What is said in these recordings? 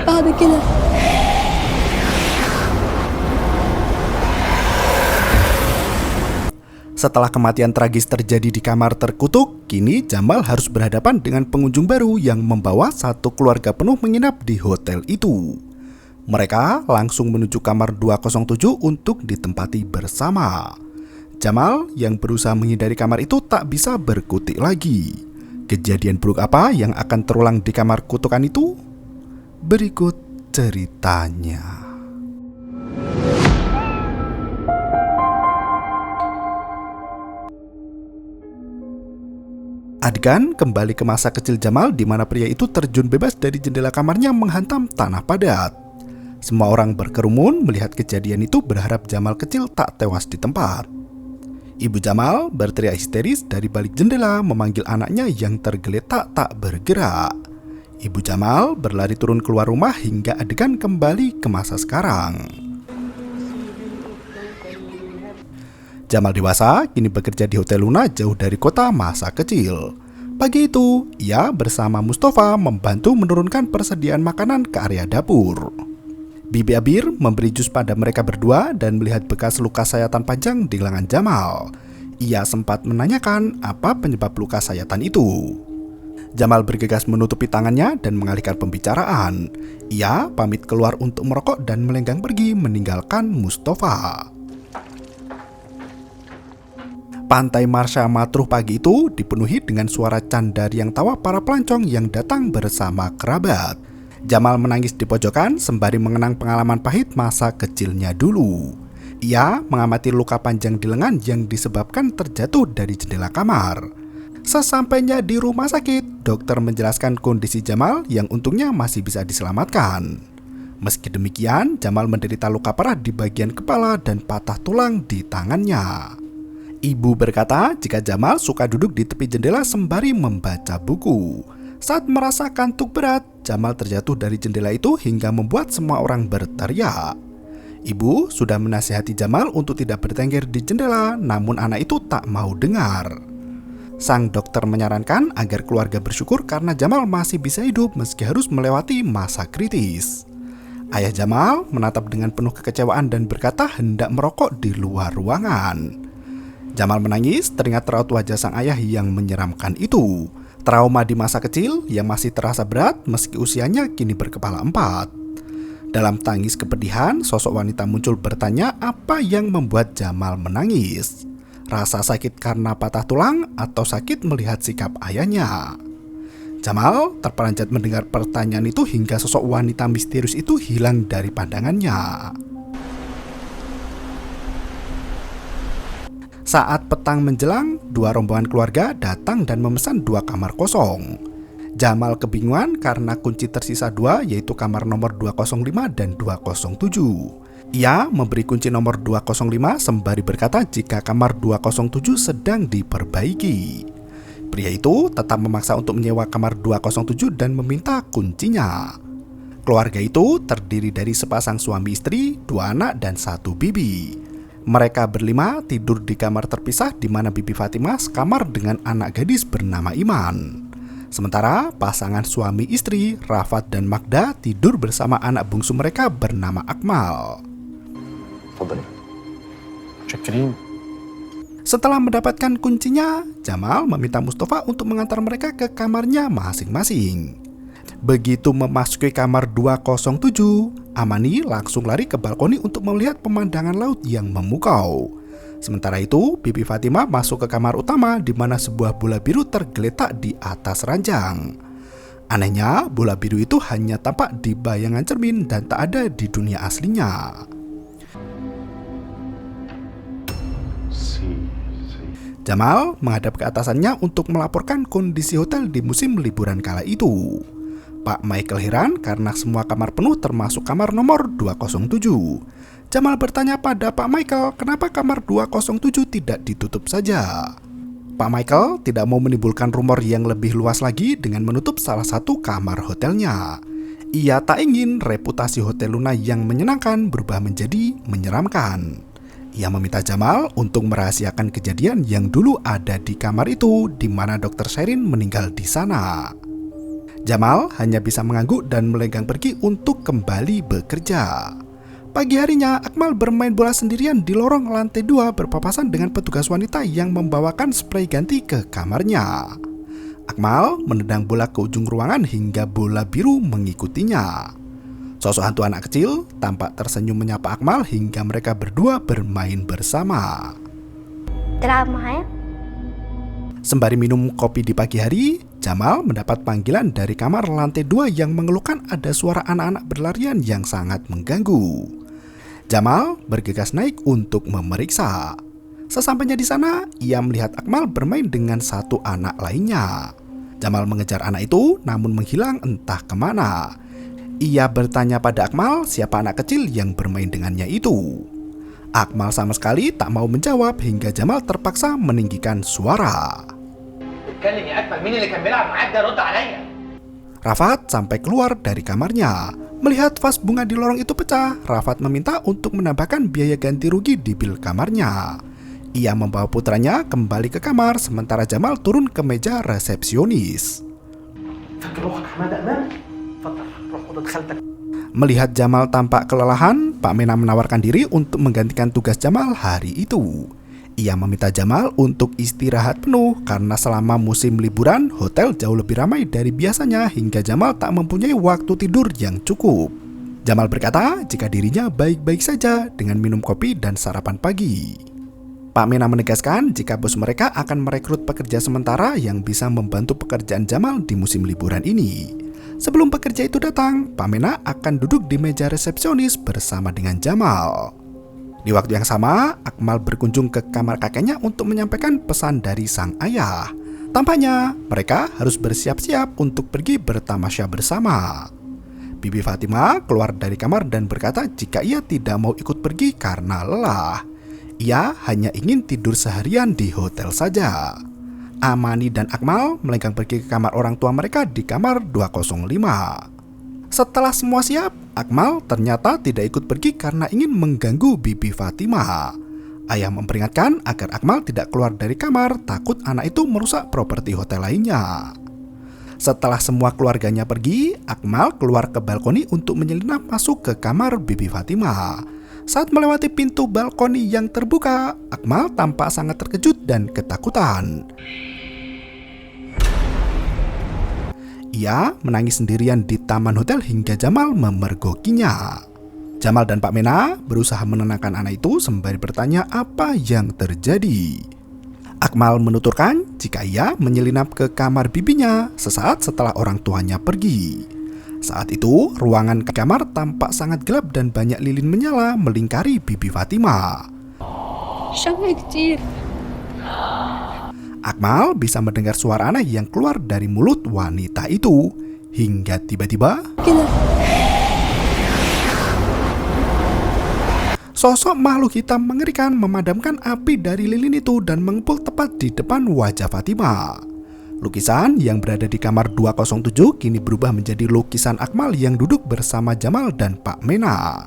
بعد كده Setelah kematian tragis terjadi di kamar terkutuk, kini Jamal harus berhadapan dengan pengunjung baru yang membawa satu keluarga penuh menginap di hotel itu. Mereka langsung menuju kamar 207 untuk ditempati bersama. Jamal yang berusaha menghindari kamar itu tak bisa berkutik lagi. Kejadian buruk apa yang akan terulang di kamar kutukan itu? Berikut ceritanya. Adegan kembali ke masa kecil Jamal di mana pria itu terjun bebas dari jendela kamarnya menghantam tanah padat. Semua orang berkerumun melihat kejadian itu berharap Jamal kecil tak tewas di tempat. Ibu Jamal berteriak histeris dari balik jendela memanggil anaknya yang tergeletak tak bergerak. Ibu Jamal berlari turun keluar rumah hingga adegan kembali ke masa sekarang. Jamal dewasa kini bekerja di Hotel Luna jauh dari kota masa kecil. Pagi itu, ia bersama Mustafa membantu menurunkan persediaan makanan ke area dapur. Bibi Abir memberi jus pada mereka berdua dan melihat bekas luka sayatan panjang di lengan Jamal. Ia sempat menanyakan apa penyebab luka sayatan itu. Jamal bergegas menutupi tangannya dan mengalihkan pembicaraan. Ia pamit keluar untuk merokok dan melenggang pergi meninggalkan Mustafa. Pantai Marsha Matruh pagi itu dipenuhi dengan suara canda riang tawa para pelancong yang datang bersama kerabat. Jamal menangis di pojokan sembari mengenang pengalaman pahit masa kecilnya dulu. Ia mengamati luka panjang di lengan yang disebabkan terjatuh dari jendela kamar. Sesampainya di rumah sakit, dokter menjelaskan kondisi Jamal yang untungnya masih bisa diselamatkan. Meski demikian, Jamal menderita luka parah di bagian kepala dan patah tulang di tangannya. Ibu berkata jika Jamal suka duduk di tepi jendela sembari membaca buku. Saat merasa kantuk berat, Jamal terjatuh dari jendela itu hingga membuat semua orang berteriak. Ibu sudah menasihati Jamal untuk tidak bertengger di jendela, namun anak itu tak mau dengar. Sang dokter menyarankan agar keluarga bersyukur karena Jamal masih bisa hidup meski harus melewati masa kritis. Ayah Jamal menatap dengan penuh kekecewaan dan berkata hendak merokok di luar ruangan. Jamal menangis teringat raut wajah sang ayah yang menyeramkan itu. Trauma di masa kecil yang masih terasa berat meski usianya kini berkepala 4. Dalam tangis kepedihan, sosok wanita muncul bertanya apa yang membuat Jamal menangis. Rasa sakit karena patah tulang atau sakit melihat sikap ayahnya. Jamal terperanjat mendengar pertanyaan itu hingga sosok wanita misterius itu hilang dari pandangannya. Saat petang menjelang, dua rombongan keluarga datang dan memesan 2 kamar kosong. Jamal kebingungan karena kunci tersisa 2 yaitu kamar nomor 205 dan 207. Ia memberi kunci nomor 205 sembari berkata jika kamar 207 sedang diperbaiki. Pria itu tetap memaksa untuk menyewa kamar 207 dan meminta kuncinya. Keluarga itu terdiri dari sepasang suami istri, 2 anak dan 1 bibi. Mereka berlima tidur di kamar terpisah di mana Bibi Fatimah sekamar dengan anak gadis bernama Iman. Sementara pasangan suami istri Rafat dan Magda tidur bersama anak bungsu mereka bernama Akmal. Setelah mendapatkan kuncinya, Jamal meminta Mustafa untuk mengantar mereka ke kamarnya masing-masing. Begitu memasuki kamar 207, Amani langsung lari ke balkoni untuk melihat pemandangan laut yang memukau. Sementara itu, Bibi Fatimah masuk ke kamar utama di mana sebuah bola biru tergeletak di atas ranjang. Anehnya, bola biru itu hanya tampak di bayangan cermin dan tak ada di dunia aslinya. Jamal menghadap ke atasannya untuk melaporkan kondisi hotel di musim liburan kala itu. Pak Michael heran karena semua kamar penuh termasuk kamar nomor 207. Jamal bertanya pada Pak Michael kenapa kamar 207 tidak ditutup saja. Pak Michael tidak mau menimbulkan rumor yang lebih luas lagi dengan menutup salah satu kamar hotelnya. Ia tak ingin reputasi Hotel Luna yang menyenangkan berubah menjadi menyeramkan. Ia meminta Jamal untuk merahasiakan kejadian yang dulu ada di kamar itu di mana Dr. Sherin meninggal di sana. Jamal hanya bisa mengangguk dan melenggang pergi untuk kembali bekerja. Pagi harinya, Akmal bermain bola sendirian di lorong lantai 2 berpapasan dengan petugas wanita yang membawakan spray ganti ke kamarnya. Akmal menendang bola ke ujung ruangan hingga bola biru mengikutinya. Sosok hantu anak kecil tampak tersenyum menyapa Akmal hingga mereka berdua bermain bersama. Sembari minum kopi di pagi hari, Jamal mendapat panggilan dari kamar lantai 2 yang mengeluhkan ada suara anak-anak berlarian yang sangat mengganggu. Jamal bergegas naik untuk memeriksa. Sesampainya di sana, ia melihat Akmal bermain dengan satu anak lainnya. Jamal mengejar anak itu namun menghilang entah kemana. Ia bertanya pada Akmal siapa anak kecil yang bermain dengannya itu. Akmal sama sekali tak mau menjawab hingga Jamal terpaksa meninggikan suara. Rafat sampai keluar dari kamarnya. Melihat vas bunga di lorong itu pecah, Rafat meminta untuk menambahkan biaya ganti rugi di bil kamarnya. Ia membawa putranya kembali ke kamar sementara Jamal turun ke meja resepsionis. Melihat Jamal tampak kelelahan, Pak Mena menawarkan diri untuk menggantikan tugas Jamal hari itu. Ia meminta Jamal untuk istirahat penuh karena selama musim liburan, hotel jauh lebih ramai dari biasanya hingga Jamal tak mempunyai waktu tidur yang cukup. Jamal berkata jika dirinya baik-baik saja dengan minum kopi dan sarapan pagi. Pak Mena menegaskan jika bos mereka akan merekrut pekerja sementara yang bisa membantu pekerjaan Jamal di musim liburan ini. Sebelum pekerja itu datang, Pak Mena akan duduk di meja resepsionis bersama dengan Jamal. Di waktu yang sama, Akmal berkunjung ke kamar kakeknya untuk menyampaikan pesan dari sang ayah. Tampaknya mereka harus bersiap-siap untuk pergi bertamasya bersama. Bibi Fatima keluar dari kamar dan berkata jika ia tidak mau ikut pergi karena lelah. Ia hanya ingin tidur seharian di hotel saja. Amani dan Akmal melenggang pergi ke kamar orang tua mereka di kamar 205. Setelah semua siap, Akmal ternyata tidak ikut pergi karena ingin mengganggu Bibi Fatima. Ayah memperingatkan agar Akmal tidak keluar dari kamar, takut anak itu merusak properti hotel lainnya. Setelah semua keluarganya pergi, Akmal keluar ke balkoni untuk menyelinap masuk ke kamar Bibi Fatima. Saat melewati pintu balkoni yang terbuka, Akmal tampak sangat terkejut dan ketakutan. Ia menangis sendirian di taman hotel hingga Jamal memergokinya. Jamal dan Pak Mena berusaha menenangkan anak itu sembari bertanya apa yang terjadi. Akmal menuturkan jika ia menyelinap ke kamar bibinya sesaat setelah orang tuanya pergi. Saat itu, ruangan kamar tampak sangat gelap dan banyak lilin menyala melingkari Bibi Fatima. Akmal bisa mendengar suara aneh yang keluar dari mulut wanita itu. Hingga tiba-tiba sosok makhluk hitam mengerikan memadamkan api dari lilin itu dan mengepul tepat di depan wajah Fatima. Lukisan yang berada di kamar 207 kini berubah menjadi lukisan Akmal yang duduk bersama Jamal dan Pak Mena.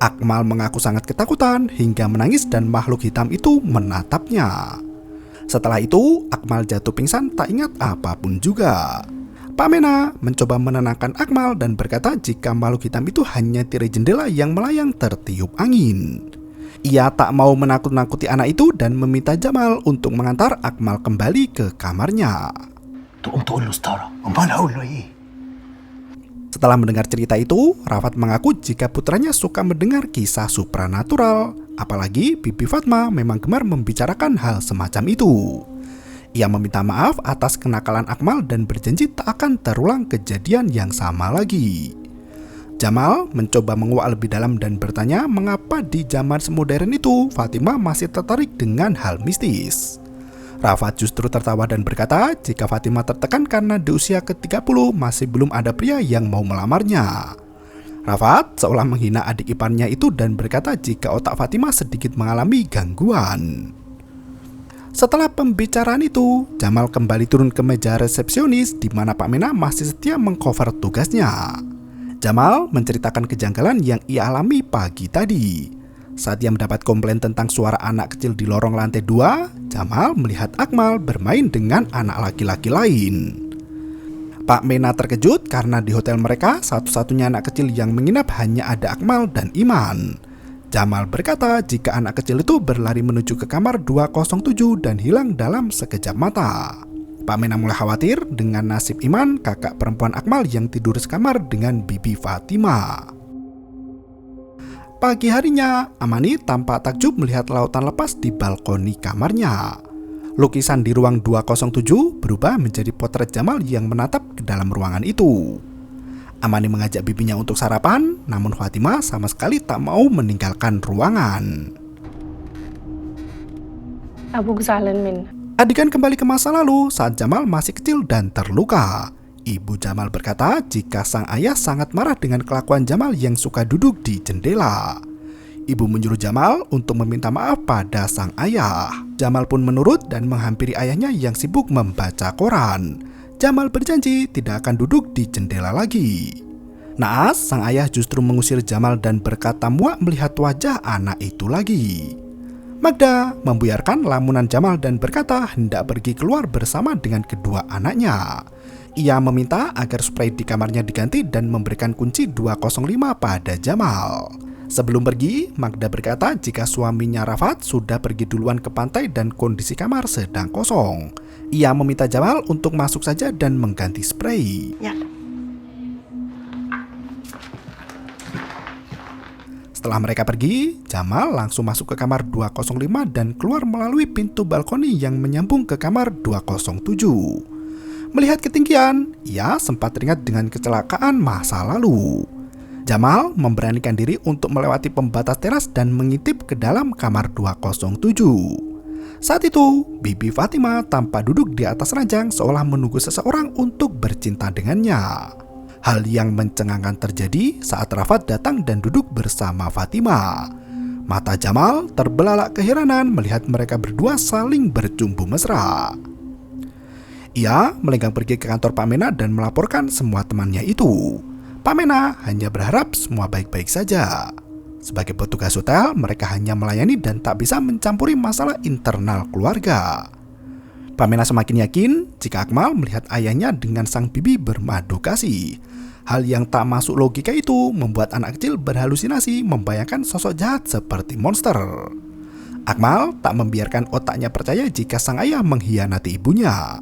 Akmal mengaku sangat ketakutan hingga menangis dan makhluk hitam itu menatapnya. Setelah itu, Akmal jatuh pingsan tak ingat apapun juga. Pak Mena mencoba menenangkan Akmal dan berkata jika makhluk hitam itu hanya tirai jendela yang melayang tertiup angin. Ia tak mau menakut-nakuti anak itu dan meminta Jamal untuk mengantar Akmal kembali ke kamarnya. Setelah mendengar cerita itu, Rafat mengaku jika putranya suka mendengar kisah supranatural. Apalagi Bibi Fatma memang gemar membicarakan hal semacam itu. Ia meminta maaf atas kenakalan Akmal dan berjanji tak akan terulang kejadian yang sama lagi. Jamal mencoba menguak lebih dalam dan bertanya mengapa di zaman semodern itu Fatima masih tertarik dengan hal mistis. Rafat justru tertawa dan berkata jika Fatima tertekan karena di usia ke-30 masih belum ada pria yang mau melamarnya. Rafat seolah menghina adik iparnya itu dan berkata jika otak Fatima sedikit mengalami gangguan. Setelah pembicaraan itu, Jamal kembali turun ke meja resepsionis di mana Pak Mena masih setia mengcover tugasnya. Jamal menceritakan kejanggalan yang ia alami pagi tadi. Saat ia mendapat komplain tentang suara anak kecil di lorong lantai 2, Jamal melihat Akmal bermain dengan anak laki-laki lain. Pak Mena terkejut karena di hotel mereka satu-satunya anak kecil yang menginap hanya ada Akmal dan Iman. Jamal berkata jika anak kecil itu berlari menuju ke kamar 207 dan hilang dalam sekejap mata. Pak Mena mulai khawatir dengan nasib Iman, kakak perempuan Akmal yang tidur sekamar dengan Bibi Fatima. Pagi harinya, Amani tampak takjub melihat lautan lepas di balkoni kamarnya. Lukisan di ruang 207 berubah menjadi potret Jamal yang menatap ke dalam ruangan itu. Amani mengajak bibinya untuk sarapan, namun Fatima sama sekali tak mau meninggalkan ruangan. أبوك زعلان منك. Adegan kembali ke masa lalu saat Jamal masih kecil dan terluka. Ibu Jamal berkata jika sang ayah sangat marah dengan kelakuan Jamal yang suka duduk di jendela. Ibu menyuruh Jamal untuk meminta maaf pada sang ayah. Jamal pun menurut dan menghampiri ayahnya yang sibuk membaca koran. Jamal berjanji tidak akan duduk di jendela lagi. Naas, sang ayah justru mengusir Jamal dan berkata muak melihat wajah anak itu lagi. Magda membuyarkan lamunan Jamal dan berkata hendak pergi keluar bersama dengan kedua anaknya. Ia meminta agar spray di kamarnya diganti dan memberikan kunci 205 pada Jamal. Sebelum pergi, Magda berkata jika suaminya Rafat sudah pergi duluan ke pantai dan kondisi kamar sedang kosong. Ia meminta Jamal untuk masuk saja dan mengganti spray. Setelah mereka pergi, Jamal langsung masuk ke kamar 205 dan keluar melalui pintu balkoni yang menyambung ke kamar 207. Melihat ketinggian, ia sempat teringat dengan kecelakaan masa lalu. Jamal memberanikan diri untuk melewati pembatas teras dan mengintip ke dalam kamar 207. Saat itu, Bibi Fatima tampak duduk di atas ranjang seolah menunggu seseorang untuk bercinta dengannya. Hal yang mencengangkan terjadi saat Rafat datang dan duduk bersama Fatima. Mata Jamal terbelalak keheranan melihat mereka berdua saling bercumbu mesra. Ia melenggang pergi ke kantor Pak Mena dan melaporkan semua temannya itu. Pak Mena hanya berharap semua baik-baik saja. Sebagai petugas hotel, mereka hanya melayani dan tak bisa mencampuri masalah internal keluarga. Pak Mena semakin yakin jika Akmal melihat ayahnya dengan sang bibi bermadu kasih. Hal yang tak masuk logika itu membuat anak kecil berhalusinasi membayangkan sosok jahat seperti monster. Akmal tak membiarkan otaknya percaya jika sang ayah mengkhianati ibunya.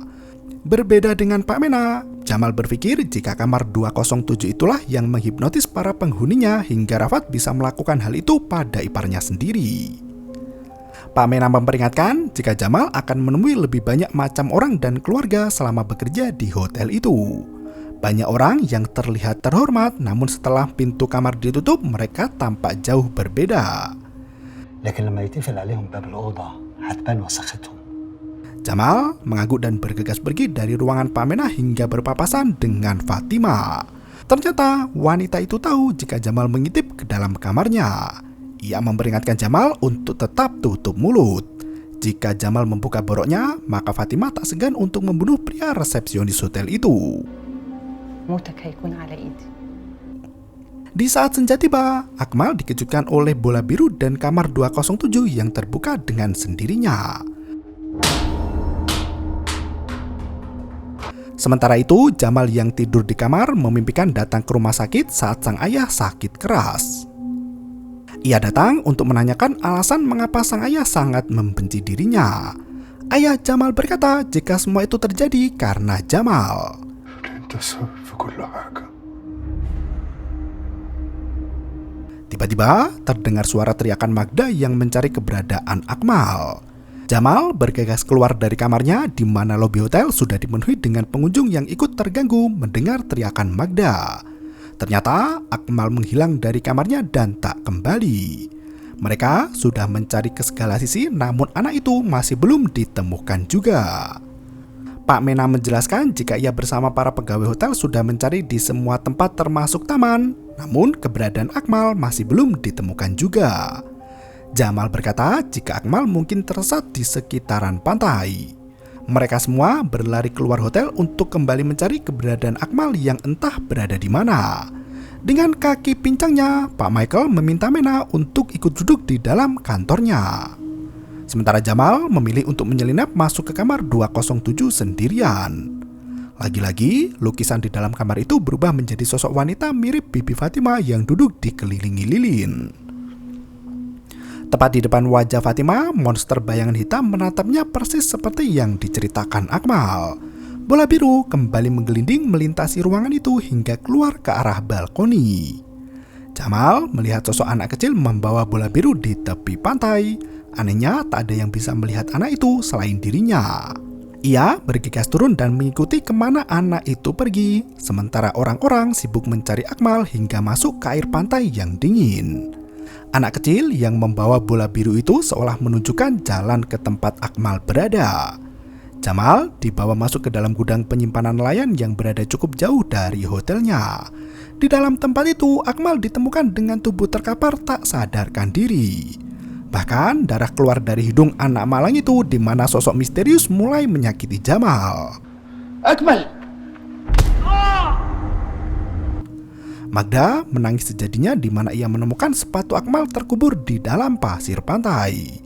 Berbeda dengan Pak Mena, Jamal berpikir jika kamar 207 itulah yang menghipnotis para penghuninya hingga Rafat bisa melakukan hal itu pada iparnya sendiri. Pak Mena memperingatkan jika Jamal akan menemui lebih banyak macam orang dan keluarga selama bekerja di hotel itu. Banyak orang yang terlihat terhormat, namun setelah pintu kamar ditutup mereka tampak jauh berbeda. لكن لما يتقفل عليهم باب الأوضة هتبان وسختهم. Jamal mengangguk dan bergegas pergi dari ruangan Pak Mena hingga berpapasan dengan Fatima. Ternyata wanita itu tahu jika Jamal mengintip ke dalam kamarnya. Ia memperingatkan Jamal untuk tetap tutup mulut. Jika Jamal membuka boroknya, maka Fatima tak segan untuk membunuh pria resepsionis hotel itu. Di saat senja tiba, Akmal dikejutkan oleh bola biru dan kamar 207 yang terbuka dengan sendirinya. Sementara itu, Jamal yang tidur di kamar memimpikan datang ke rumah sakit saat sang ayah sakit keras. Ia datang untuk menanyakan alasan mengapa sang ayah sangat membenci dirinya. Ayah Jamal berkata jika semua itu terjadi karena Jamal. Tiba-tiba terdengar suara teriakan Magda yang mencari keberadaan Akmal. Jamal bergegas keluar dari kamarnya di mana lobi hotel sudah dipenuhi dengan pengunjung yang ikut terganggu mendengar teriakan Magda. Ternyata Akmal menghilang dari kamarnya dan tak kembali. Mereka sudah mencari ke segala sisi namun anak itu masih belum ditemukan juga. Pak Mena menjelaskan jika ia bersama para pegawai hotel sudah mencari di semua tempat termasuk taman, namun keberadaan Akmal masih belum ditemukan juga. Jamal berkata jika Akmal mungkin tersesat di sekitaran pantai. Mereka semua berlari keluar hotel untuk kembali mencari keberadaan Akmal yang entah berada di mana. Dengan kaki pincangnya, Pak Michael meminta Mena untuk ikut duduk di dalam kantornya. Sementara Jamal memilih untuk menyelinap masuk ke kamar 207 sendirian. Lagi-lagi, lukisan di dalam kamar itu berubah menjadi sosok wanita mirip Bibi Fatimah yang duduk dikelilingi lilin. Tepat di depan wajah Fatimah, monster bayangan hitam menatapnya persis seperti yang diceritakan Akmal. Bola biru kembali menggelinding melintasi ruangan itu hingga keluar ke arah balkoni. Jamal melihat sosok anak kecil membawa bola biru di tepi pantai. Anehnya, tak ada yang bisa melihat anak itu selain dirinya. Ia bergegas turun dan mengikuti kemana anak itu pergi, sementara orang-orang sibuk mencari Akmal hingga masuk ke air pantai yang dingin. Anak kecil yang membawa bola biru itu seolah menunjukkan jalan ke tempat Akmal berada. Jamal dibawa masuk ke dalam gudang penyimpanan nelayan yang berada cukup jauh dari hotelnya. Di dalam tempat itu, Akmal ditemukan dengan tubuh terkapar tak sadarkan diri. Bahkan darah keluar dari hidung anak malang itu, di mana sosok misterius mulai menyakiti Jamal. Akmal! Magda menangis sejadinya di mana ia menemukan sepatu Akmal terkubur di dalam pasir pantai.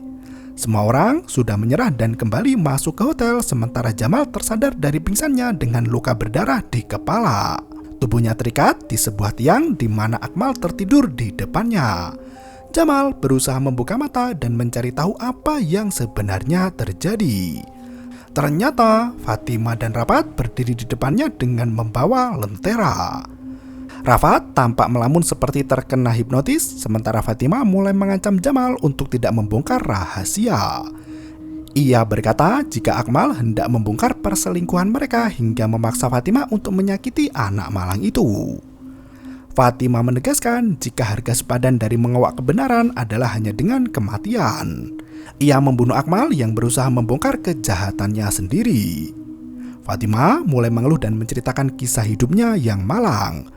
Semua orang sudah menyerah dan kembali masuk ke hotel, sementara Jamal tersadar dari pingsannya dengan luka berdarah di kepala. Tubuhnya terikat di sebuah tiang di mana Akmal tertidur di depannya. Jamal berusaha membuka mata dan mencari tahu apa yang sebenarnya terjadi. Ternyata Fatimah dan Rafat berdiri di depannya dengan membawa lentera. Rafat tampak melamun seperti terkena hipnotis, sementara Fatimah mulai mengancam Jamal untuk tidak membongkar rahasia. Ia berkata jika Akmal hendak membongkar perselingkuhan mereka hingga memaksa Fatimah untuk menyakiti anak malang itu. Fatimah menegaskan jika harga sepadan dari mengawak kebenaran adalah hanya dengan kematian. Ia membunuh Akmal yang berusaha membongkar kejahatannya sendiri. Fatimah mulai mengeluh dan menceritakan kisah hidupnya yang malang.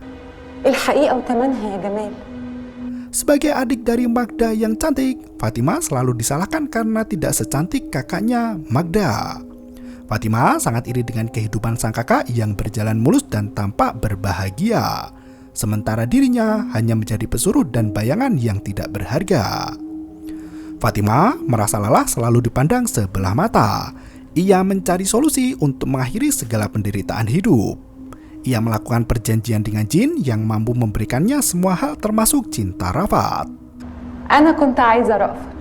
Sebagai adik dari Magda yang cantik, Fatimah selalu disalahkan karena tidak secantik kakaknya Magda. Fatimah sangat iri dengan kehidupan sang kakak yang berjalan mulus dan tampak berbahagia. Sementara dirinya hanya menjadi pesuruh dan bayangan yang tidak berharga. Fatimah merasa lelah selalu dipandang sebelah mata. Ia mencari solusi untuk mengakhiri segala penderitaan hidup. Ia melakukan perjanjian dengan jin yang mampu memberikannya semua hal termasuk cinta Rafat. أنا كنت عايزة رأفت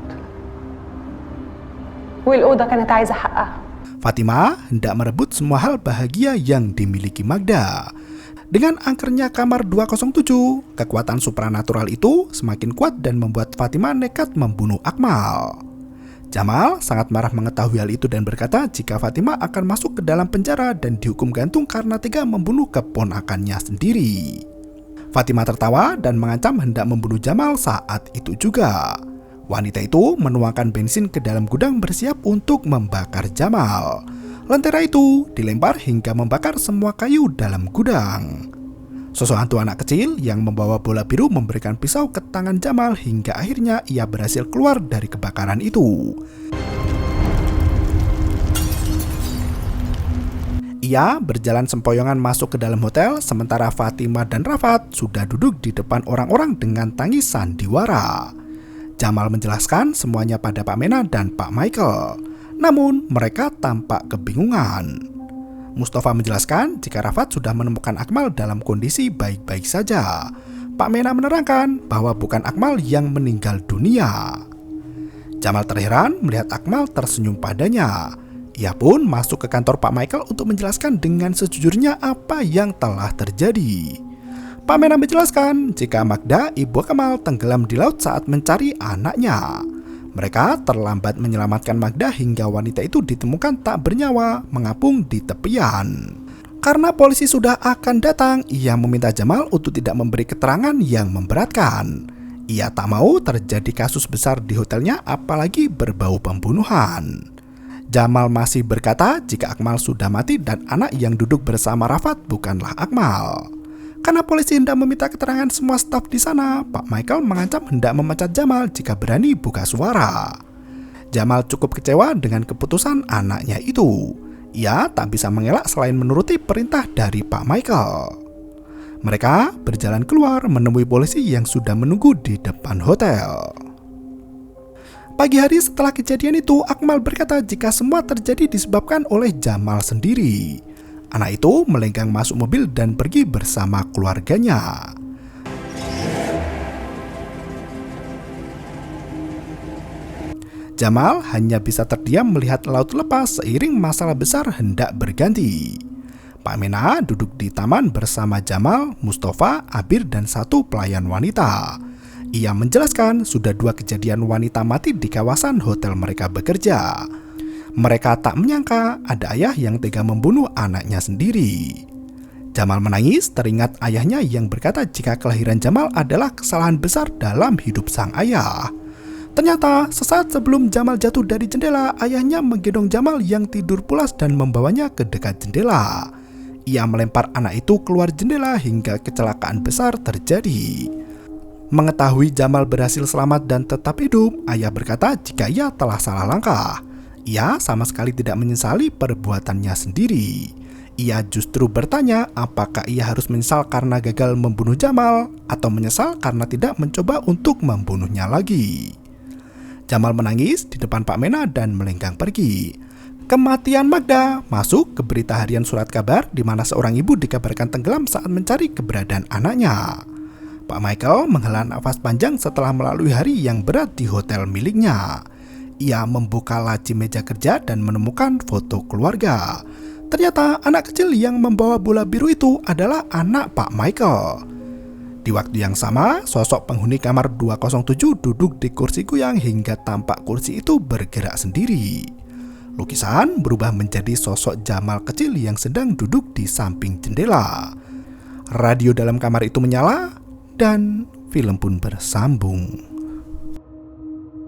والأوضة كانت عايزة حقها. Fatimah hendak merebut semua hal bahagia yang dimiliki Magda. Dengan angkernya kamar 207, kekuatan supranatural itu semakin kuat dan membuat Fatimah nekat membunuh Akmal. Jamal sangat marah mengetahui hal itu dan berkata jika Fatimah akan masuk ke dalam penjara dan dihukum gantung karena tega membunuh keponakannya sendiri. Fatimah tertawa dan mengancam hendak membunuh Jamal saat itu juga. Wanita itu menuangkan bensin ke dalam gudang bersiap untuk membakar Jamal. Lentera itu dilempar hingga membakar semua kayu dalam gudang. Sosok hantu anak kecil yang membawa bola biru memberikan pisau ke tangan Jamal hingga akhirnya ia berhasil keluar dari kebakaran itu. Ia berjalan sempoyongan masuk ke dalam hotel, sementara Fatimah dan Rafat sudah duduk di depan orang-orang dengan tangis sandiwara. Jamal menjelaskan semuanya pada Pak Mena dan Pak Michael. Namun mereka tampak kebingungan. Mustafa menjelaskan jika Rafat sudah menemukan Akmal dalam kondisi baik-baik saja. Pak Mena menerangkan bahwa bukan Akmal yang meninggal dunia. Jamal terheran melihat Akmal tersenyum padanya. Ia pun masuk ke kantor Pak Michael untuk menjelaskan dengan sejujurnya apa yang telah terjadi. Pak Mena menjelaskan jika Magda, ibu Akmal, tenggelam di laut saat mencari anaknya. Mereka terlambat menyelamatkan Magda hingga wanita itu ditemukan tak bernyawa mengapung di tepian. Karena polisi sudah akan datang, ia meminta Jamal untuk tidak memberi keterangan yang memberatkan. Ia tak mau terjadi kasus besar di hotelnya apalagi berbau pembunuhan. Jamal masih berkata jika Akmal sudah mati dan anak yang duduk bersama Rafat bukanlah Akmal. Karena polisi hendak meminta keterangan semua staf di sana, Pak Michael mengancam hendak memecat Jamal jika berani buka suara. Jamal cukup kecewa dengan keputusan anaknya itu. Ia tak bisa mengelak selain menuruti perintah dari Pak Michael. Mereka berjalan keluar menemui polisi yang sudah menunggu di depan hotel. Pagi hari setelah kejadian itu, Akmal berkata jika semua terjadi disebabkan oleh Jamal sendiri. Anak itu melenggang masuk mobil dan pergi bersama keluarganya. Jamal hanya bisa terdiam melihat laut lepas seiring masalah besar hendak berganti. Pak Mena duduk di taman bersama Jamal, Mustafa, Abir, dan satu pelayan wanita. Ia menjelaskan sudah 2 kejadian wanita mati di kawasan hotel mereka bekerja. Mereka tak menyangka ada ayah yang tega membunuh anaknya sendiri. Jamal menangis teringat ayahnya yang berkata jika kelahiran Jamal adalah kesalahan besar dalam hidup sang ayah. Ternyata sesaat sebelum Jamal jatuh dari jendela, ayahnya menggendong Jamal yang tidur pulas dan membawanya ke dekat jendela. Ia melempar anak itu keluar jendela hingga kecelakaan besar terjadi. Mengetahui Jamal berhasil selamat dan tetap hidup, ayah berkata jika ia telah salah langkah. Ia sama sekali tidak menyesali perbuatannya sendiri. Ia justru bertanya apakah ia harus menyesal karena gagal membunuh Jamal atau menyesal karena tidak mencoba untuk membunuhnya lagi. Jamal menangis di depan Pak Mena dan melenggang pergi. Kematian Magda masuk ke berita harian Surat Kabar di mana seorang ibu dikabarkan tenggelam saat mencari keberadaan anaknya. Pak Michael menghela nafas panjang setelah melalui hari yang berat di hotel miliknya. Ia membuka laci meja kerja dan menemukan foto keluarga. Ternyata anak kecil yang membawa bola biru itu adalah anak Pak Michael. Di waktu yang sama, sosok penghuni kamar 207 duduk di kursi goyang hingga tampak kursi itu bergerak sendiri. Lukisan berubah menjadi sosok Jamal kecil yang sedang duduk di samping jendela. Radio dalam kamar itu menyala dan film pun bersambung.